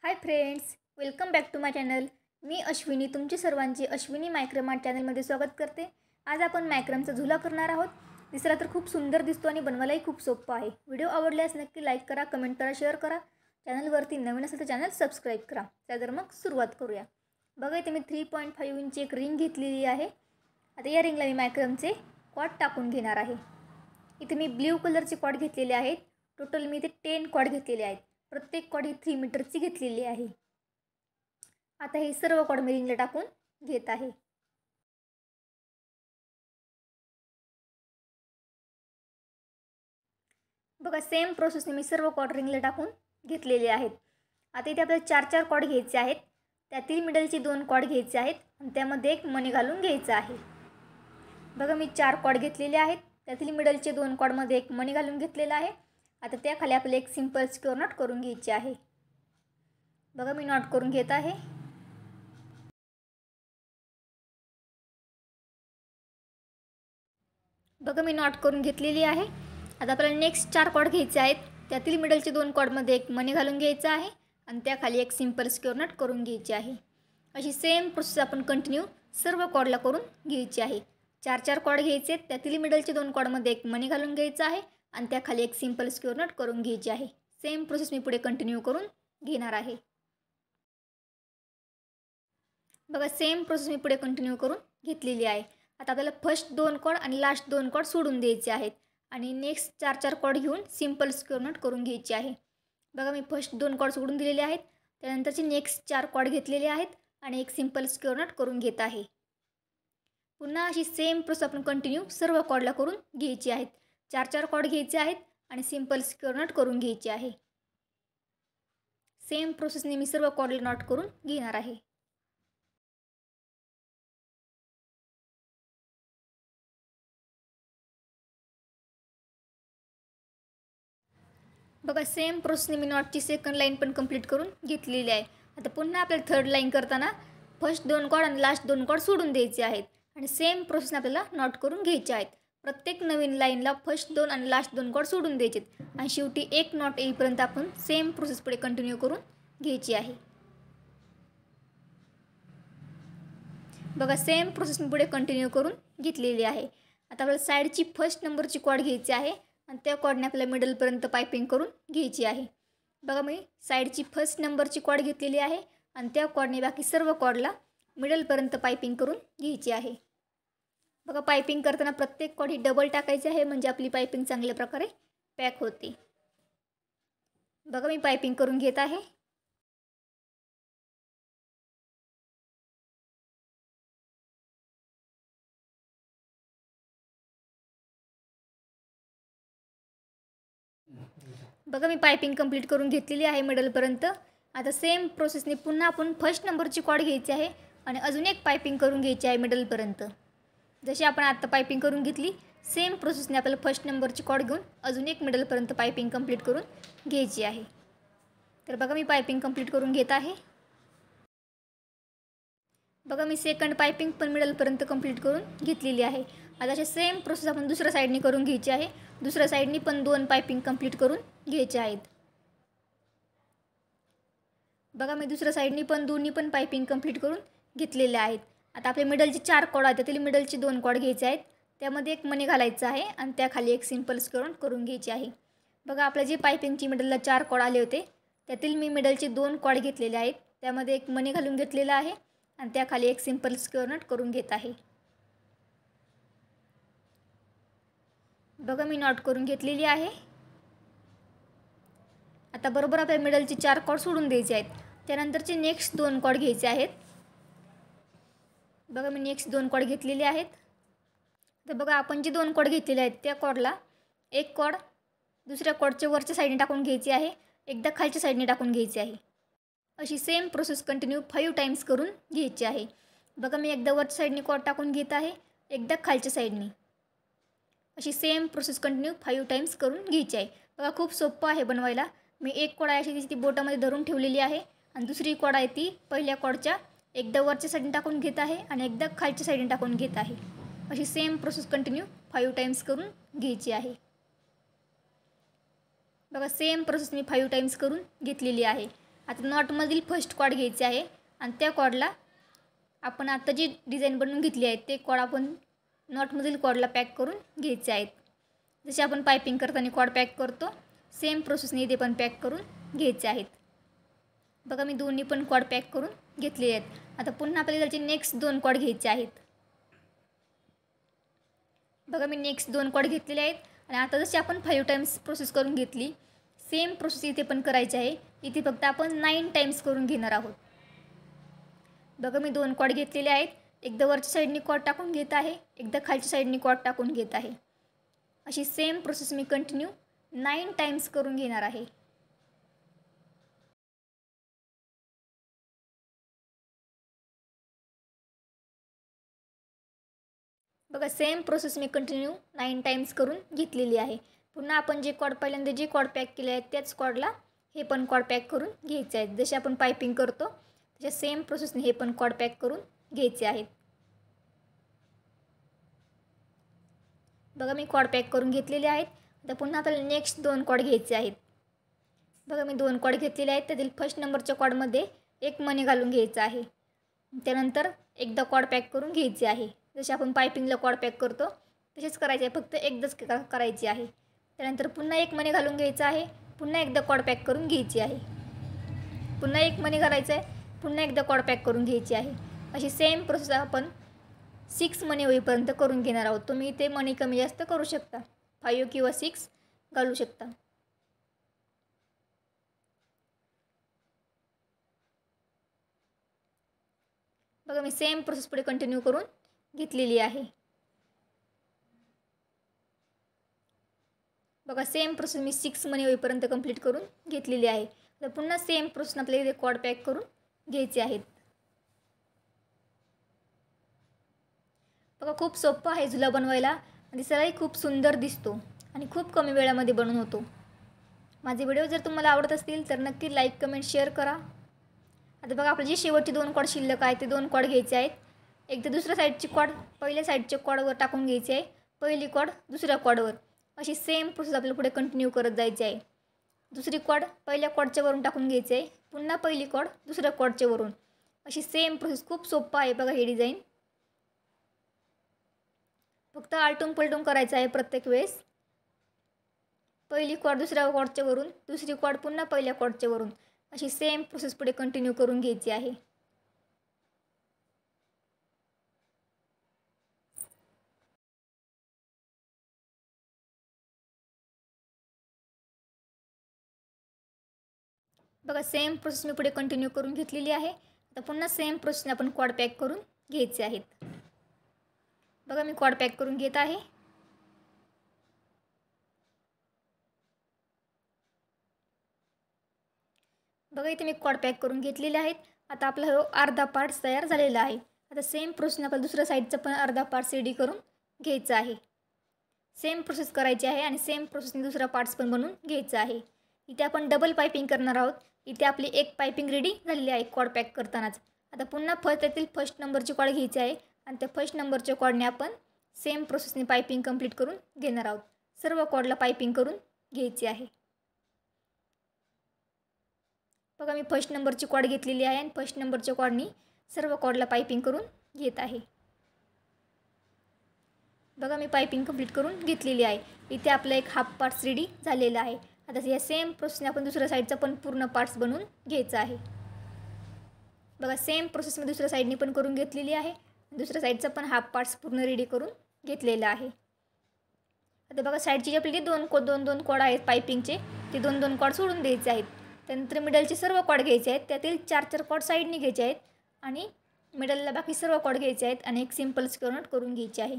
High friends, welcome back to my channel. मी अश्विनी तुमची सर्वांची अश्विनी मायक्रमार्ट चॅनलमध्ये स्वागत करते। आज आपण मायक्रमचा झुला करणार आहोत। दिसायला तर खूप सुंदर दिसतो आणि बनवायलाही खूप सोपा आहे। व्हिडिओ आवडल्यास नक्की लाईक करा, कमेंट करा, शेअर करा। चॅनलवरती नवीन असेल तर चॅनल सबस्क्राईब करा। तर मग सुरुवात करूया। बघा इथे मी 3.5 इंची एक रिंग घेतलेली आहे। आता या रिंगला मी मायक्रमचे कॉर्ड टाकून घेणार आहे। इथे मी ब्ल्यू कलरचे कॉर्ड घेतलेले आहेत। टोटल मी इथे 10 कॉर्ड घेतलेले आहेत। प्रत्येक कॉर्ड ही 3 मीटरची घेतलेली आहे। आता हे सर्व कॉर्ड मी रिंगला टाकून घेत आहे। बघा सेम प्रोसेसने मी सर्व कॉर्ड रिंगला टाकून घेतलेले आहेत। आता इथे आपल्याला 4 कॉर्ड घ्यायचे आहेत। त्यातील मिडलचे 2 कॉर्ड घ्यायचे आहेत आणि त्यामध्ये एक मणी घालून घ्यायचा आहे। बघा मी 4 कॉर्ड घेतलेले आहेत। त्यातील मिडलचे 2 कॉर्डमध्ये एक मणी घालून घेतलेला आहे। आता त्याखाली आपल्याला एक सिंपल स्क्वेअर नॉट करून घ्यायचे आहे। बघा मी नॉट करून घेत आहे। बघा मी नॉट करून घेतलेली आहे। आता आपल्याला नेक्स्ट 4 कॉर्ड घ्यायचे आहेत। त्यातील मिडलचे 2 कॉर्डमध्ये एक मणी घालून घ्यायचा आहे आणि त्याखाली एक सिंपल स्क्वेअर नॉट करून घ्यायची आहे। अशी सेम प्रोसेस आपण कंटिन्यू सर्व कॉर्डला करून घ्यायची आहे। 4 कॉर्ड घ्यायचे, त्यातील मिडलचे 2 कॉर्डमध्ये एक मणी घालून घ्यायचा आहे आणि त्याखाली एक सिंपल स्क्वेअर नॉट करून घ्यायची आहे। सेम प्रोसेस मी पुढे कंटिन्यू करून घेणार आहे। बघा सेम प्रोसेस मी पुढे कंटिन्यू करून घेतलेली आहे। आता आपल्याला फर्स्ट 2 कॉर्ड आणि लास्ट 2 कॉर्ड सोडून द्यायचे आहेत आणि नेक्स्ट 4 कॉर्ड घेऊन सिंपल स्क्वेअर नॉट करून घ्यायचे आहे। बघा मी फर्स्ट 2 कॉर्ड सोडून दिलेले आहेत। त्यानंतरचे नेक्स्ट 4 कॉर्ड घेतलेले आहेत आणि एक सिंपल स्क्वेअर नॉट करून घेत आहे। पुन्हा अशी सेम प्रोसेस आपण कंटिन्यू सर्व कॉर्डला करून घ्यायची आहेत। 4 कॉर्ड घ्यायचे आहेत आणि सिंपल स्क्वेअर नॉट करून घ्यायचे आहे। सेम प्रोसेसने मी सर्व कॉर्डला नॉट करून घेणार आहे। बघा सेम प्रोसेसने मी नॉटची सेकंड लाईन पण कंप्लीट करून घेतलेली आहे। आता पुन्हा आपल्याला थर्ड लाईन करताना फर्स्ट 2 कॉर्ड आणि लास्ट 2 कॉर्ड सोडून द्यायचे आहेत आणि सेम प्रोसेसने आपल्याला नॉट करून घ्यायचे आहेत। प्रत्येक नवीन लाईनला फर्स्ट 2 आणि लास्ट 2 कॉर्ड सोडून द्यायचे आणि शेवटी एक नॉट येईपर्यंत आपण सेम प्रोसेस पुढे कंटिन्यू करून घ्यायची आहे। बघा सेम प्रोसेस मी पुढे कंटिन्यू करून घेतलेली आहे। आता आपल्याला साईडची फर्स्ट नंबरची कॉर्ड घ्यायची आहे आणि त्या कॉर्डने आपल्याला मिडलपर्यंत पायपिंग करून घ्यायची आहे। बघा मी साईडची फर्स्ट नंबरची कॉर्ड घेतलेली आहे आणि त्या कॉर्डने बाकी सर्व कॉर्डला मिडलपर्यंत पायपिंग करून घ्यायची आहे। बघा पायपिंग करताना प्रत्येक कॉर्ड ही डबल टाकायची आहे म्हणजे आपली पायपिंग चांगल्या प्रकारे पॅक होते। बघा मी पायपिंग करून घेत आहे। बघा मी पायपिंग कंप्लीट करून घेतलेली आहे मिडलपर्यंत। आता सेम प्रोसेसने पुन्हा आपण फर्स्ट नंबरची कॉर्ड घ्यायची आहे आणि अजून एक पायपिंग करून घ्यायची आहे मिडलपर्यंत। जशी आपण आत्ता पायपिंग करून घेतली सेम प्रोसेसने आपल्याला फर्स्ट नंबरची कॉर्ड घेऊन अजून एक मिडलपर्यंत पायपिंग कंप्लीट करून घ्यायची आहे। तर बघा मी पायपिंग कंप्लीट करून घेत आहे। बघा मी सेकंड पायपिंग पण मिडलपर्यंत कंप्लीट करून घेतलेली आहे। आता अशी सेम प्रोसेस आपण दुसऱ्या साईडने करून घ्यायची आहे। दुसऱ्या साईडनी पण 2 पायपिंग कंप्लीट करून घ्यायचे आहेत। बघा मी दुसऱ्या साईडनी पण दोन्ही पण पायपिंग कंप्लीट करून घेतलेले आहेत। आता आपले मिडलचे 4 कॉर्ड आहेत त्यातील मिडलचे 2 कॉर्ड घ्यायचे आहेत, त्यामध्ये एक मणी घालायचा आहे आणि त्याखाली एक सिंपल स्क्वेअर करून घ्यायचे आहे। बघा आपल्या जे पायपिंगची मिडलला 4 कॉर्ड आले होते त्यातील मी मिडलचे 2 कॉर्ड घेतलेले आहेत, त्यामध्ये एक मणी घालून घेतलेला आहे आणि त्याखाली एक सिंपल स्क्वेअर नॉट करून घेत आहे। बघा मी नॉट करून घेतलेली आहे। आता बरोबर आपल्या मिडलचे 4 कॉर्ड सोडून द्यायचे आहेत। त्यानंतरचे नेक्स्ट 2 कॉर्ड घ्यायचे आहेत। बघा मी नेक्स्ट 2 कॉर्ड घेतलेले आहेत। तर बघा आपण जे 2 कॉर्ड घेतलेले आहेत त्या कॉर्डला एक कॉर्ड दुसऱ्या कॉर्डच्या वरच्या साईडने टाकून घ्यायची आहे, एकदा खालच्या साईडने टाकून घ्यायची आहे। अशी सेम प्रोसेस कंटिन्यू 5 टाइम्स करून घ्यायची आहे। बघा मी एकदा वरच्या साईडने कॉर्ड टाकून घेत आहे, एकदा खालच्या साईडने। अशी सेम प्रोसेस कंटिन्यू 5 टाइम्स करून घ्यायची आहे। बघा खूप सोपं आहे बनवायला। मी एक कॉर्ड आहे अशी ती बोटामध्ये धरून ठेवलेली आहे आणि दुसरी कॉर्ड आहे ती पहिल्या कॉर्डच्या एकदा वरच्या साईडने टाकून घेत आहे आणि एकदा खालच्या साईडने टाकून घेत आहे। अशी सेम प्रोसेस कंटिन्यू 5 टाइम्स करून घ्यायची आहे। बघा सेम प्रोसेस मी 5 टाइम्स करून घेतलेली आहे। आता नॉटमधील फर्स्ट कॉर्ड घ्यायचे आहे आणि त्या कॉर्डला आपण आता जी डिझाईन बनवून घेतली आहे ते कॉर्ड आपण नॉटमधील कॉर्डला पॅक करून घ्यायचे आहेत. जसे आपण पायपिंग करताना कॉर्ड पॅक करतो सेम प्रोसेसने इथे पण पॅक करून घ्यायचे आहेत. बघा मी दोन्ही पण कॉर्ड पॅक करून घेतले आहेत. आता पुन्हा आपल्याला त्याचे नेक्स्ट 2 कॉर्ड घ्यायचे आहेत. बघा मी नेक्स्ट 2 कॉर्ड घेतलेले आहेत आणि आता जसे आपण 5 टाइम्स प्रोसेस करून घेतली सेम प्रोसेस इथे पण करायची आहे. इथे फक्त आपण 9 टाइम्स करून घेणार आहोत. बघा मी 2 कॉर्ड घेतलेले आहेत. एकदा वरच्या साईडनी कॉर्ड टाकून घेत आहे, एकदा खालच्या साईडनी कॉर्ड टाकून घेत आहे. अशी सेम प्रोसेस मी कंटिन्यू 9 टाइम्स करून घेणार आहे. बघा सेम प्रोसेस मी कंटिन्यू 9 टाइम्स करून घेतलेली आहे. पुन्हा आपण जे कॉर्ड पहिल्यांदा जे कॉर्ड पॅक केले आहेत त्याच कॉर्डला हे पण कॉर्ड पॅक करून घ्यायचे आहेत. जसे आपण पायपिंग करतो त्याच्या सेम प्रोसेसने हे पण कॉर्ड पॅक करून घ्यायचे आहेत. बघा मी कॉर्ड पॅक करून घेतलेले आहेत. आता पुन्हा आपल्याला नेक्स्ट 2 कॉर्ड घ्यायचे आहेत. बघा मी 2 कॉर्ड घेतलेले आहेत. त्यातील फर्स्ट नंबरच्या कॉर्डमध्ये एक मणी घालून घ्यायचा आहे. त्यानंतर एकदा कॉर्ड पॅक करून घ्यायचे आहे. जसे आपण पायपिंगला कॉर्ड पॅक करतो तसेच करायचे आहे, फक्त एकदाच करायची आहे. त्यानंतर पुन्हा एक मणी घालून घ्यायचा आहे. पुन्हा एकदा कॉर्ड पॅक करून घ्यायची आहे. पुन्हा एक मणी घालायचं आहे. पुन्हा एकदा कॉर्ड पॅक करून घ्यायची आहे. अशी सेम प्रोसेस आपण 6 मणी होईपर्यंत करून घेणार आहोत. तुम्ही इथे मणी कमी जास्त करू शकता, 5 किंवा 6 घालू शकता. बघा मी सेम प्रोसेस पुढे कंटिन्यू करून घेतलेली आहे. बघा सेम प्रोसेस मी 6 मणी होईपर्यंत कंप्लीट करून घेतलेली आहे. तर पुन्हा सेम प्रोसेस आपल्याला इथे कॉर्ड पॅक करून घ्यायचे आहेत. बघा खूप सोपं आहे झुला बनवायला आणि दिसायलाही खूप सुंदर दिसतो आणि खूप कमी वेळामध्ये बनून होतो. माझे व्हिडिओ जर तुम्हाला आवडत असतील तर नक्की लाईक कमेंट शेअर करा. आता बघा आपले जे शेवटचे 2 कॉर्ड शिल्लक आहे ते 2 कॉर्ड घ्यायचे आहेत. एकदा दुसऱ्या साईडची कॉर्ड पहिल्या साईडच्या कॉर्डवर टाकून घ्यायची आहे, पहिली कॉर्ड दुसऱ्या कॉर्डवर. अशी सेम प्रोसेस आपल्याला पुढे कंटिन्यू करत जायची आहे. दुसरी कॉर्ड पहिल्या कॉर्डच्या वरून टाकून घ्यायची आहे, पुन्हा पहिली कॉर्ड दुसऱ्या कॉर्डच्या वरून. अशी सेम प्रोसेस खूप सोपं आहे बघा हे डिझाईन. फक्त आलटून पलटून करायचं आहे प्रत्येक वेळेस. पहिली कॉर्ड दुसऱ्या कॉर्डच्या वरून, दुसरी कॉर्ड पुन्हा पहिल्या कॉर्डच्या वरून. अशी सेम प्रोसेस पुढे कंटिन्यू करून घ्यायची आहे. बघा सेम प्रोसेस मी पुढे कंटिन्यू करून घेतलेली आहे. आता पुन्हा सेम प्रोसेसने आपण कॉर्ड पॅक करून घ्यायचे आहेत. बघा मी कॉर्ड पॅक करून घेत आहे. बघा इथे मी कॉर्ड पॅक करून घेतलेले आहेत. आता आपला हा अर्धा पार्ट तयार झालेला आहे. आता सेम प्रोसेसने आपल्याला दुसऱ्या साईडचा पण अर्धा पार्ट रेडी करून घ्यायचा आहे. सेम प्रोसेस करायची आहे आणि सेम प्रोसेसने दुसरा पार्ट्स पण बनवून घ्यायचा आहे. इथे आपण डबल पायपिंग करणार आहोत. इथे आपली एक पायपिंग रेडी झालेली आहे कॉर्ड पॅक करतानाच. आता पुन्हा त्यातील फर्स्ट नंबरची कॉर्ड घ्यायची आहे आणि त्या फर्स्ट नंबरच्या कॉर्डने आपण सेम प्रोसेसने पायपिंग कंप्लीट करून घेणार आहोत. सर्व कॉर्डला पायपिंग करून घ्यायची आहे. बघा मी फर्स्ट नंबरची कॉर्ड घेतलेली आहे आणि फर्स्ट नंबरच्या कॉर्डनी सर्व कॉर्डला पायपिंग करून घेत आहे. बघा मी पायपिंग कंप्लीट करून घेतलेली आहे. इथे आपला एक हाफ पार्ट्स रेडी झालेला आहे. आता या सेम प्रोसेसने आपण दुसऱ्या साईडचा पण पूर्ण पार्ट्स बनवून घ्यायचा आहे. बघा सेम प्रोसेस मी दुसऱ्या साईडनी पण करून घेतलेली आहे. दुसऱ्या साईडचा पण हाफ पार्ट्स पूर्ण रेडी करून घेतलेला आहे. आता बघा साईडचे जे आपले दोन कॉर्ड आहेत पायपिंगचे ते 2 कॉर्ड सोडून द्यायचे आहेत. त्यानंतर मिडलचे सर्व कॉर्ड घ्यायचे आहेत. त्यातील 4 कॉर्ड साईडने घ्यायचे आहेत आणि मिडलला बाकी सर्व कॉर्ड घ्यायचे आहेत आणि एक सिंपल स्क्वेअर नॉट करून घ्यायचे आहे.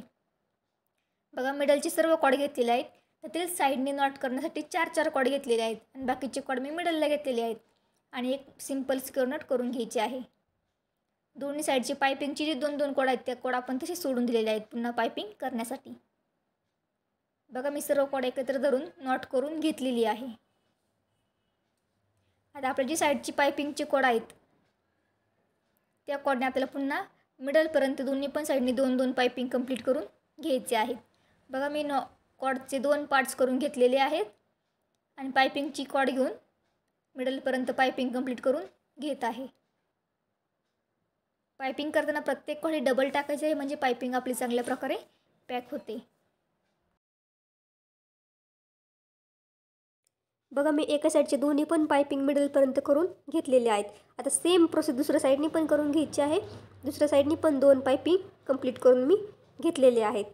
बघा मिडलचे सर्व कॉर्ड घेतलेले आहेत. त्यातील साईडने नॉट करण्यासाठी 4 कॉर्ड घेतलेले आहेत आणि बाकीचे कॉर्ड मी मिडलला घेतलेले आहेत आणि एक सिंपल स्क्वेअर नॉट करून घ्यायचे आहे. दोन्ही साईडची पायपिंगची जी 2 कॉर्ड आहेत त्या कॉर्ड आपण तसे सोडून दिलेले आहेत पुन्हा पायपिंग करण्यासाठी. बघा मी सर्व कॉर्ड एकत्र धरून नॉट करून घेतलेली आहे. आता आपल्या जी साईडची पायपिंगची कॉर्ड आहेत त्या कॉर्डने आपल्याला पुन्हा मिडलपर्यंत दोन्ही पण साईडने 2 पायपिंग कंप्लीट करून घ्यायचे आहेत. बघा मी कॉर्डचे 2 पार्ट्स करून घेतलेले आहेत आणि पायपिंगची कॉर्ड घेऊन मिडलपर्यंत पायपिंग कंप्लीट करून घेत आहे. पायपिंग करताना प्रत्येक कॉड डबल टाकायचे आहे, म्हणजे पायपिंग आपली चांगल्या प्रकारे पॅक होते. बघा मी एका साईडचे दोन्ही पण पायपिंग मिडलपर्यंत करून घेतलेले आहेत. आता सेम प्रोसेस दुसऱ्या साईडनी पण करून घ्यायची आहे. दुसऱ्या साईडनी पण 2 पायपिंग कंप्लीट करून मी घेतलेले आहेत.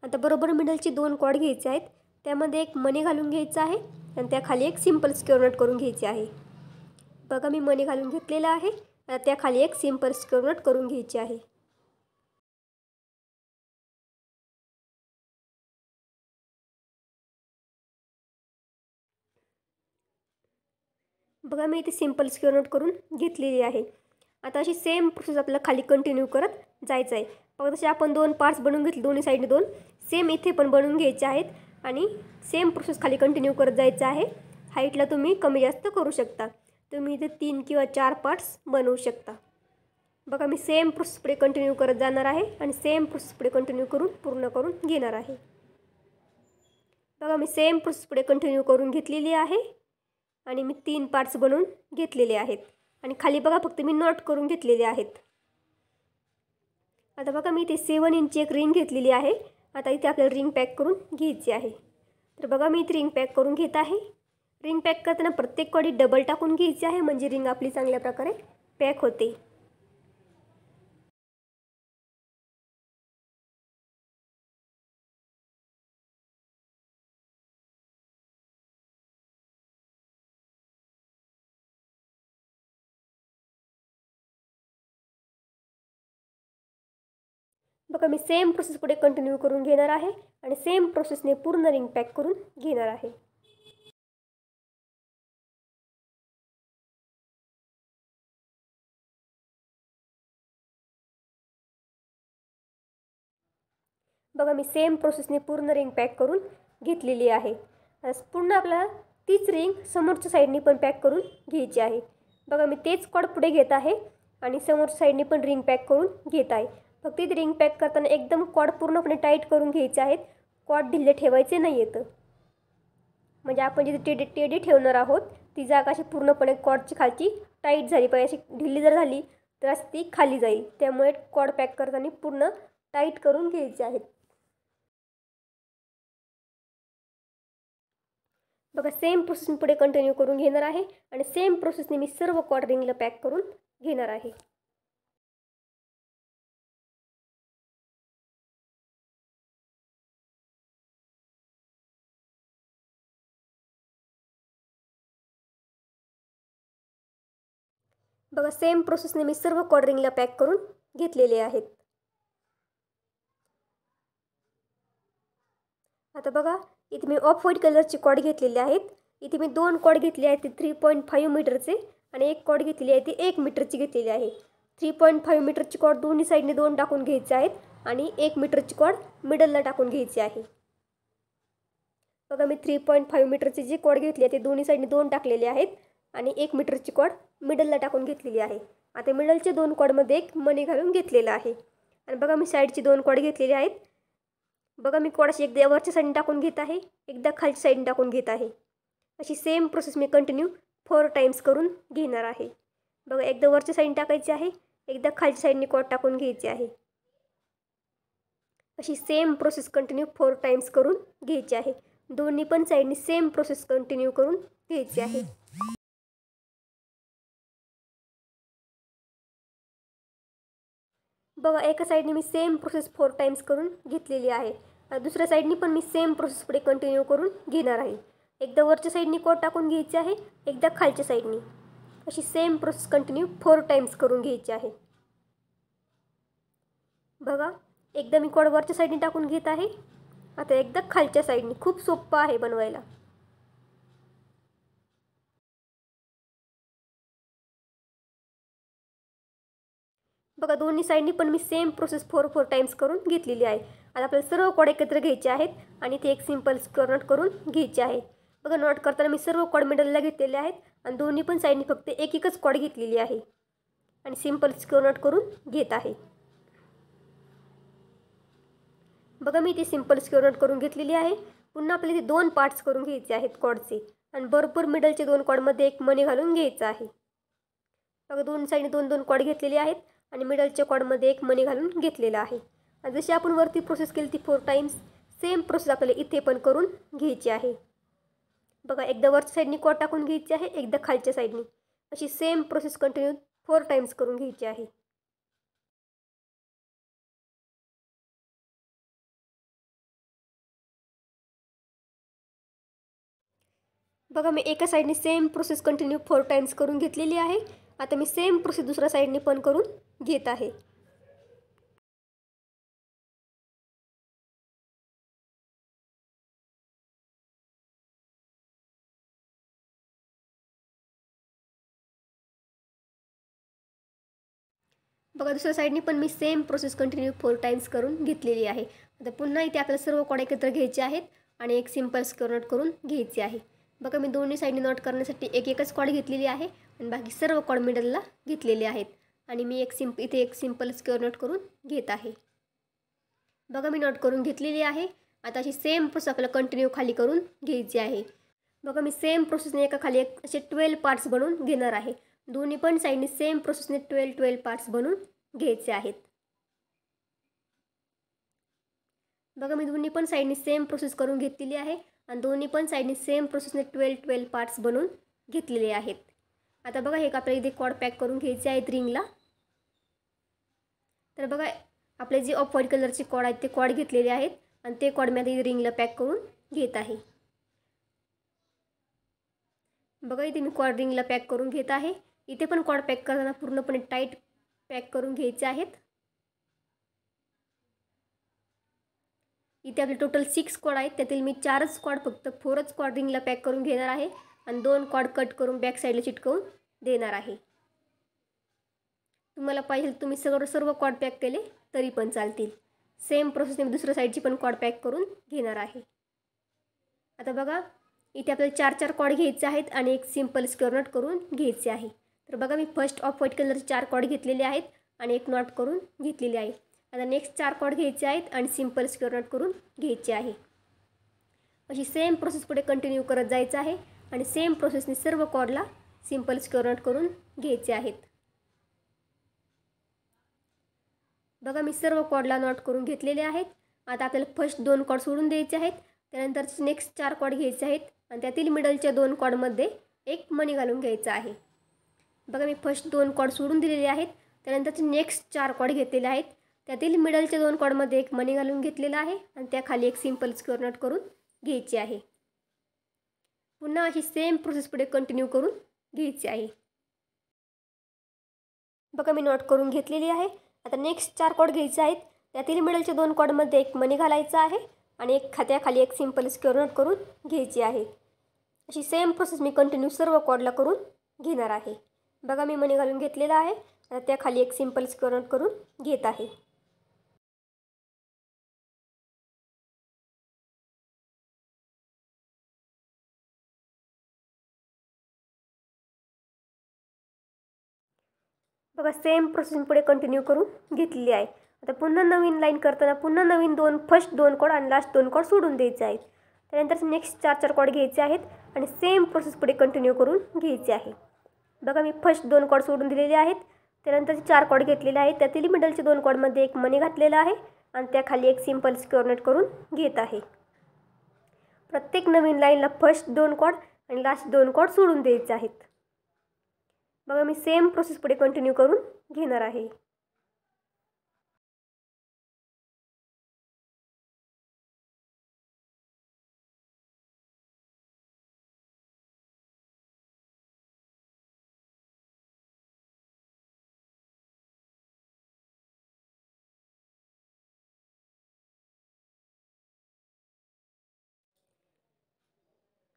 आता बरोबर मिडलचे 2 कॉर्ड घ्यायचे आहेत. त्यामध्ये एक मणी घालून घ्यायचा आहे आणि त्याखाली एक सिंपल स्क्वेअर नट करून घ्यायचे आहे. बघा मी मणी घालून घेतलेला आहे. आता त्याखाली एक सिंपल स्क्वेअर नट करून घ्यायचे आहे. बघा मी इथे सिंपल स्क्वेअर नट करून घेतलेली आहे. आता अशी सेम प्रोसेस आपल्याला खाली कंटिन्यू करत जायचं आहे. बघा तसे आपण 2 पार्ट्स बनवून घेतले, दोन्ही साईडने 2 सेम इथे पण बनवून घ्यायचे आहेत आणि सेम प्रोसेस खाली कंटिन्यू करत जायचं आहे. हाईटला तुम्ही कमी जास्त करू शकता. तुम्ही इथे 3 किंवा 4 पार्ट्स बनवू शकता. बघा मी सेम प्रोसेस पुढे कंटिन्यू करत जाणार आहे आणि सेम प्रोसेस पुढे कंटिन्यू करून पूर्ण करून घेणार आहे. बघा मी सेम प्रोसेस पुढे कंटिन्यू करून घेतलेली आहे आणि मी 3 पार्ट्स बनवून घेतलेले आहेत आणि खाली बघा फक्त मी नॉट करून घेतलेले आहेत. आता बघा मी इथे 7 इंचची एक रिंग घेतलेली आहे. आता इथे आपल्याला रिंग पॅक करून घ्यायची आहे. तर बघा मी इथे रिंग पॅक करून घेत आहे. रिंग पॅक करताना प्रत्येक कॉडी डबल टाकून घ्यायची आहे, म्हणजे रिंग आपली चांगल्या प्रकारे पॅक होते. बघा मी सेम प्रोसेस पुढे कंटिन्यू करून घेणार आहे आणि सेम प्रोसेसने पूर्ण रिंग पॅक करून घेणार आहे. बघा मी सेम प्रोसेसने पूर्ण रिंग पॅक करून घेतलेली आहे. पूर्ण आपल्याला तीच रिंग समोरच्या साईडनी पण पॅक करून घ्यायची आहे. बघा मी तेच कॉर्ड पुढे घेत आहे आणि समोरच्या साईडनी पण रिंग पॅक करून घेत आहे. फक्त इथे रिंग पॅक करताना एकदम कॉर्ड पूर्णपणे टाईट करून घ्यायचे आहेत. कॉर्ड ढिल्ले ठेवायचे नाही आहेत, म्हणजे आपण जिथे टेडी ठेवणार आहोत ती जागा अशी पूर्णपणे कॉर्डची खालची टाईट झाली पाहिजे. अशी ढिल्ली जर झाली तर अशी ती खाली जाईल. त्यामुळे कॉर्ड पॅक करताना पूर्ण टाईट करून घ्यायचे आहेत. बघा सेम प्रोसेस मी पुढे कंटिन्यू करून घेणार आहे आणि सेम प्रोसेसने मी सर्व कॉर्ड रिंगला पॅक करून घेणार आहे. बघा सेम प्रोसेसने मी सर्व कॉर्ड रिंगला पॅक करून घेतलेले आहेत. आता बघा इथे मी ऑफ व्हाईट कलरचे कॉर्ड घेतलेले आहेत. इथे मी 2 कॉर्ड घेतले आहेत ते 3.5 मीटरचे आणि एक कॉर्ड घेतलेली आहे ती 1 मीटरची घेतलेली आहे. 3.5 मीटरची कॉर्ड दोन्ही साईडने 2 टाकून घ्यायचे आहेत आणि 1 मीटरची कॉर्ड मिडलला टाकून घ्यायची आहे. बघा मी 3.5 मीटरचे जे कॉर्ड घेतले आहे ते दोन्ही साईडने 2 टाकलेले आहेत आणि 1 मीटरची कॉर्ड मिडलला टाकून घेतलेली आहे. आता मिडलच्या 2 कॉर्डमध्ये एक मणी घालून घेतलेला आहे आणि बघा मी साईडची 2 कॉर्ड घेतलेले आहेत. बघा मी कॉर्ड अशी एकदा वरच्या साईडने टाकून घेत आहे, एकदा खालच्या साईडने टाकून घेत आहे. अशी सेम प्रोसेस मी कंटिन्यू 4 टाइम्स करून घेणार आहे. बघा एकदा वरच्या साईडने टाकायची आहे, एकदा खालच्या साईडने कॉर्ड टाकून घ्यायची आहे. अशी सेम प्रोसेस कंटिन्यू 4 टाइम्स करून घ्यायची आहे. दोन्ही पण साईडने सेम प्रोसेस कंटिन्यू करून घ्यायची आहे. बघा एका साईडने मी सेम प्रोसेस 4 टाइम्स करून घेतलेली आहे. दुसऱ्या साईडनी पण मी सेम प्रोसेस पुढे कंटिन्यू करून घेणार आहे. एकदा वरच्या साईडनी कॉर्ड टाकून घ्यायची आहे, एकदा खालच्या साईडनी. अशी सेम प्रोसेस कंटिन्यू 4 टाइम्स करून घ्यायची आहे. बघा एकदा मी कॉर्ड वरच्या साईडनी टाकून घेत आहे, आता एकदा खालच्या साईडनी. खूप सोपं आहे बनवायला. बघा दोन्ही साईडनी पण मी सेम प्रोसेस 4 टाइम्स करून घेतलेली आहे. आता आपल्याला सर्व कॉर्ड एकत्र घ्यायचे आहेत आणि ते एक सिंपल स्क्वेअर नॉट करून घ्यायचे आहे. बघा नॉट करताना मी सर्व कॉर्ड मिडलला घेतलेले आहेत आणि दोन्ही पण साईडनी फक्त एकच कॉर्ड घेतलेली आहे आणि सिंपल स्क्वेअर नॉट करून घेत आहे. बघा मी इथे सिंपल स्क्वेअर नॉट करून घेतलेली आहे. पुन्हा आपल्याला इथे 2 पार्ट्स करून घ्यायचे आहेत कॉर्डचे. आणि बरोबर मिडलचे 2 कॉर्डमध्ये एक मणी घालून घ्यायचं आहे. बघा दोन साईडने 2-2 कॉर्ड घेतलेले आहेत आणि मिडलच्या कॉर्डमध्ये एक मणी घालून घेतलेला आहे. आणि जशी आपण वरती प्रोसेस केली ती 4 टाइम्स सेम प्रोसेस आपल्याला इथे पण करून घ्यायची आहे. बघा एकदा वरच्या साईडनी कॉर्ड टाकून घ्यायची आहे, एकदा खालच्या साईडनी, अशी सेम प्रोसेस कंटिन्यू 4 टाइम्स करून घ्यायची आहे. बघा मी एका साईडने सेम प्रोसेस कंटिन्यू 4 टाइम्स करून घेतलेली आहे. आता मी सेम प्रोसेस दुसऱ्या साईडने पण करून घेत आहे. बघा दुसऱ्या साईडनी पण मी सेम प्रोसेस कंटिन्यू 4 टाइम्स करून घेतलेली आहे. आता पुन्हा इथे आपल्याला सर्व कॉर्ड एकत्र घ्यायचे आहेत आणि एक सिंपल स्क्वेअर नॉट करून घ्यायची आहे. बघा मी दोन्ही साईडनी नॉट करण्यासाठी एकच कॉर्ड घेतलेली आहे आणि बाकी सर्व कॉर्ड मिडलला घेतलेले आहेत आणि मी इथे एक सिंपल स्क्वेअर नॉट करून घेत आहे. बघा मी नॉट करून घेतलेली आहे. आता अशी सेम प्रोसेस आपल्याला कंटिन्यू खाली करून घ्यायची आहे. बघा मी सेम प्रोसेसने एका खाली एक असे 12 पार्ट्स बनवून घेणार आहे. दोन्ही पण साईडने सेम प्रोसेसने 12 पार्ट्स बनवून घ्यायचे आहेत. बघा मी दोन्ही पण साईडने सेम प्रोसेस करून घेतलेली आहे आणि दोन्ही पण साईडने सेम प्रोसेसने 12 पार्ट्स बनवून घेतलेले आहेत. आता बघा हे आपल्याला इथे कॉर्ड पॅक करून घ्यायचे आहेत रिंगला. तर बघा आपले जे ऑफ व्हाईट कलरचे कॉर्ड आहेत ते कॉर्ड घेतलेले आहेत आणि ते कॉर्ड मी आता रिंगला पॅक करून घेत आहे. बघा इथे मी कॉर्ड रिंगला पॅक करून घेत आहे. इथे पण कॉर्ड पॅक करताना पूर्णपणे टाईट पॅक करून घ्यायचे आहेत. इथे आपले टोटल 6 कॉर्ड आहेत, त्यातील मी 4च कॉर्ड फक्त 4च कॉर्ड रिंगला पॅक करून घेणार आहे आणि 2 कॉर्ड कट करून बॅक साईडला चिटकवून देणार आहे. तुम्हाला पाहिजे तुम्ही सर्व कॉर्ड पॅक केले तरी पण चालतील. सेम प्रोसेसने मी दुसऱ्या साईडची पण कॉर्ड पॅक करून घेणार आहे. आता बघा इथे आपल्याला 4 कॉर्ड घ्यायचे आहेत आणि एक सिंपल स्क्वेअर नॉट करून घ्यायचे आहे. तर बघा मी फर्स्ट ऑफ व्हाईट कलरचे 4 कॉर्ड घेतलेले आहेत आणि एक नॉट करून घेतलेले आहे. आता नेक्स्ट 4 कॉर्ड घ्यायचे आहेत आणि सिंपल स्क्वेअर नॉट करून घ्यायचे आहे. अशी सेम प्रोसेस पुढे कंटिन्यू करत जायचं आहे आणि सेम प्रोसेसने सर्व कॉर्डला सिंपल स्क्वेअर नॉट करून घ्यायचे आहेत. बघा मी सर्व कॉर्डला नॉट करून घेतलेले आहेत. आता आपल्याला फर्स्ट 2 कॉर्ड सोडून द्यायचे आहेत. त्यानंतर नेक्स्ट 4 कॉर्ड घ्यायचे आहेत आणि त्यातील मिडलच्या 2 कॉर्डमध्ये एक मणी घालून घ्यायचा आहे. बघा मी फर्स्ट 2 कॉर्ड सोडून दिलेले आहेत. त्यानंतरचे नेक्स्ट 4 कॉर्ड घेतलेले आहेत. त्यातील मिडलच्या 2 कॉर्डमध्ये एक मणी घालून घेतलेला आहे आणि त्याखाली एक सिंपल स्क्वेअर नॉट करून घ्यायची आहे. पुन्हा अशी सेम प्रोसेस पुढे कंटिन्यू करून घ्यायची आहे. बघा मी नॉट करून घेतलेली आहे. आता नेक्स्ट 4 कॉर्ड घ्यायचे आहेत. त्यातील मिडलच्या 2 कॉर्डमध्ये एक मणी घालायचा आहे आणि एक खात्याखाली एक सिंपल स्क्वेअर नॉट करून घ्यायची आहे. अशी सेम प्रोसेस मी कंटिन्यू सर्व कॉर्डला करून घेणार आहे. बघा मी मणी घालून घेतलेला आहे. आता त्याखाली एक सिंपल स्क्वेअर नॉट करून घेत आहे. बघा सेम प्रोसेस पुढे कंटिन्यू करून घेतलेली आहे. आता पुन्हा नवीन लाईन करताना पुन्हा नवीन फर्स्ट 2 कॉर्ड आणि लास्ट 2 कॉर्ड सोडून द्यायचे आहेत. त्यानंतर नेक्स्ट 4 कॉर्ड घ्यायचे आहेत आणि सेम प्रोसेस पुढे कंटिन्यू करून घ्यायची आहे. बघा मी फर्स्ट 2 कॉर्ड सोडून दिलेले आहेत. त्यानंतर 4 कॉर्ड घेतलेले आहेत. त्यातील मिडलच्या 2 कॉर्डमध्ये एक मणी घातलेला आहे आणि त्याखाली एक सिंपल स्क्वेअर नॉट करून घेत आहे. प्रत्येक नवीन लाईनला फर्स्ट 2 कॉर्ड आणि लास्ट 2 कॉर्ड सोडून द्यायचे आहेत. बघा मी सेम प्रोसेस पुढे कंटिन्यू करून घेणार आहे.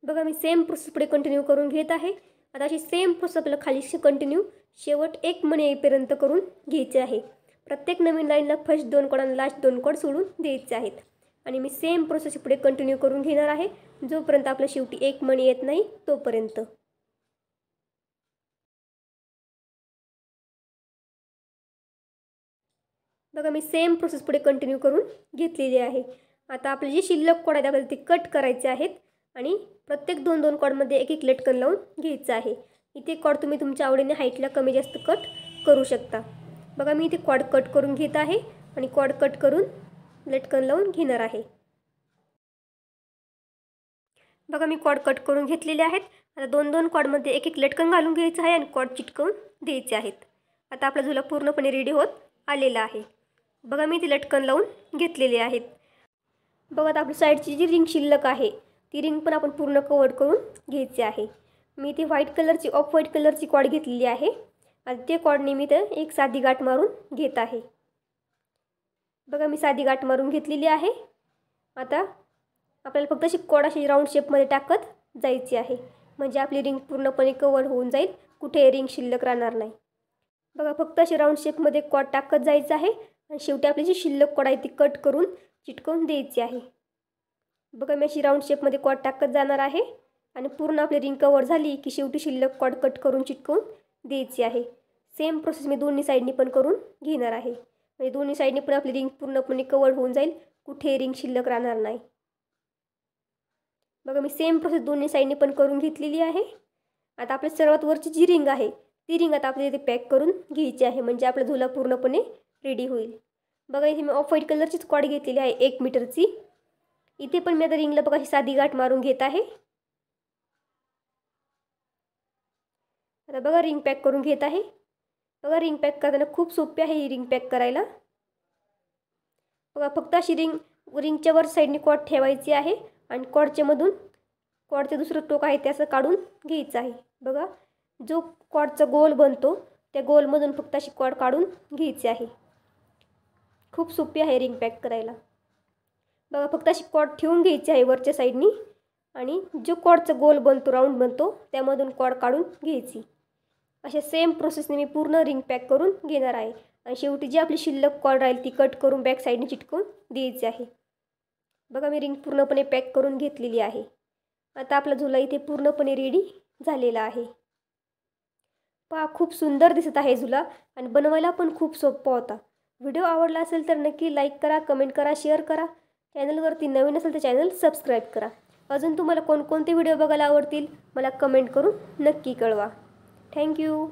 बघा मी सेम प्रोसेस पुढे कंटिन्यू करून घेत आहे. आता अशी सेम प्रोसेस आपल्याला खाली कंटिन्यू शेवट एक मणी येईपर्यंत करून घ्यायचे आहे. प्रत्येक नवीन लाईनला फर्स्ट 2 कॉर्ड आणि लास्ट 2 कॉर्ड सोडून द्यायचे आहेत आणि मी सेम प्रोसेस पुढे कंटिन्यू करून घेणार आहे जोपर्यंत आपल्या शेवटी एक मणी येत नाही तोपर्यंत. बघा मी सेम प्रोसेस पुढे कंटिन्यू करून घेतलेली आहे. आता आपले जे शिल्लक कॉर्ड आहेत आपल्याला ते कट करायचे आहेत. आणि प्रत्येक 2-2 कॉर्डमध्ये एक एक लटकन लावून घ्यायचं आहे. इथे कॉर्ड तुम्ही तुमच्या आवडीने हाईटला कमी जास्त कट करू शकता. बघा मी इथे कॉर्ड कट करून घेत आहे आणि कॉर्ड कट करून लटकन लावून घेणार आहे. बघा मी कॉर्ड कट करून घेतलेले आहेत. आता 2-2 कॉर्डमध्ये एक एक लटकन घालून घ्यायचं आहे आणि कॉर्ड चिटकवून द्यायचे आहेत. आता आपला झुला पूर्णपणे रेडी होत आलेला आहे. बघा मी ती लटकन लावून घेतलेले आहेत. बघा आता आपल्या साईडची जी रिंग शिल्लक आहे ती रिंग पण आपण पूर्ण कव्हर करून घ्यायची आहे. मी ती व्हाईट कलरची ऑफ व्हाईट कलरची कॉर्ड घेतलेली आहे आणि ते कॉर्डने मी तर एक साधी गाठ मारून घेत आहे. बघा मी साधी गाठ मारून घेतलेली आहे. आता आपल्याला फक्त अशी कॉर्ड अशी राऊंड शेपमध्ये टाकत जायची आहे, म्हणजे आपली रिंग पूर्णपणे कव्हर होऊन जाईल, कुठे रिंग शिल्लक राहणार नाही. बघा फक्त अशी राऊंड शेपमध्ये कॉर्ड टाकत जायचं आहे आणि शेवटी आपली जी शिल्लक कॉर्ड आहे ती कट करून चिटकवून द्यायची आहे. बघा मी अशी राऊंड शेपमध्ये कॉर्ड टाकत जाणार आहे आणि पूर्ण आपली रिंग कव्हर झाली की शेवटी शिल्लक कॉर्ड कट करून चिटकवून द्यायची आहे. सेम प्रोसेस मी दोन्ही साईडनी पण करून घेणार आहे, म्हणजे दोन्ही साईडनी पण आपली रिंग पूर्णपणे कव्हर होऊन जाईल, कुठे रिंग शिल्लक राहणार नाही. बघा मी सेम प्रोसेस दोन्ही साईडनी पण करून घेतलेली आहे. आता आपल्या सर्वात वरची जी रिंग आहे ती रिंग आता आपल्याला इथे पॅक करून घ्यायची आहे, म्हणजे आपला झुला पूर्णपणे रेडी होईल. बघा इथे मी ऑफ व्हाईट कलरचीच कॉर्ड घेतलेली आहे 1 मीटरची. इथे पण मी आता रिंगला बघा ही साधी गाठ मारून घेत आहे. आता बघा रिंग पॅक करून घेत आहे. बघा रिंग पॅक करताना खूप सोपी आहे ही रिंग पॅक करायला. बघा फक्त अशी रिंगच्या वर साईडने कॉर्ड ठेवायची आहे आणि कॉर्डच्यामधून कॉर्डचे दुसरं टोक आहे ते असं काढून घ्यायचं आहे. बघा जो कॉर्डचा गोल बनतो त्या गोलमधून फक्त अशी कॉर्ड काढून घ्यायची आहे. खूप सोपी आहे रिंग पॅक करायला. बघा फक्त अशी कॉर्ड ठेवून घ्यायची आहे वरच्या साईडनी आणि जो कॉर्डचा गोल बनतो राऊंड बनतो त्यामधून कॉर्ड काढून घ्यायची. अशा सेम प्रोसेसने मी पूर्ण रिंग पॅक करून घेणार आहे आणि शेवटी जी आपली शिल्लक कॉर्ड राहील ती कट करून बॅक साईडने चिटकवून द्यायची आहे. बघा मी रिंग पूर्णपणे पॅक करून घेतलेली आहे. आता आपला झुला इथे पूर्णपणे रेडी झालेला आहे. पहा खूप सुंदर दिसत आहे झुला आणि बनवायला पण खूप सोपा होता. व्हिडिओ आवडला असेल तर नक्की लाईक करा, कमेंट करा, शेअर करा. चॅनलवरती नवीन असेल तर चॅनल सबस्क्राईब करा. अजून तुम्हाला कोणकोणते व्हिडिओ बघायला आवडतील मला कमेंट करून नक्की कळवा. थँक्यू.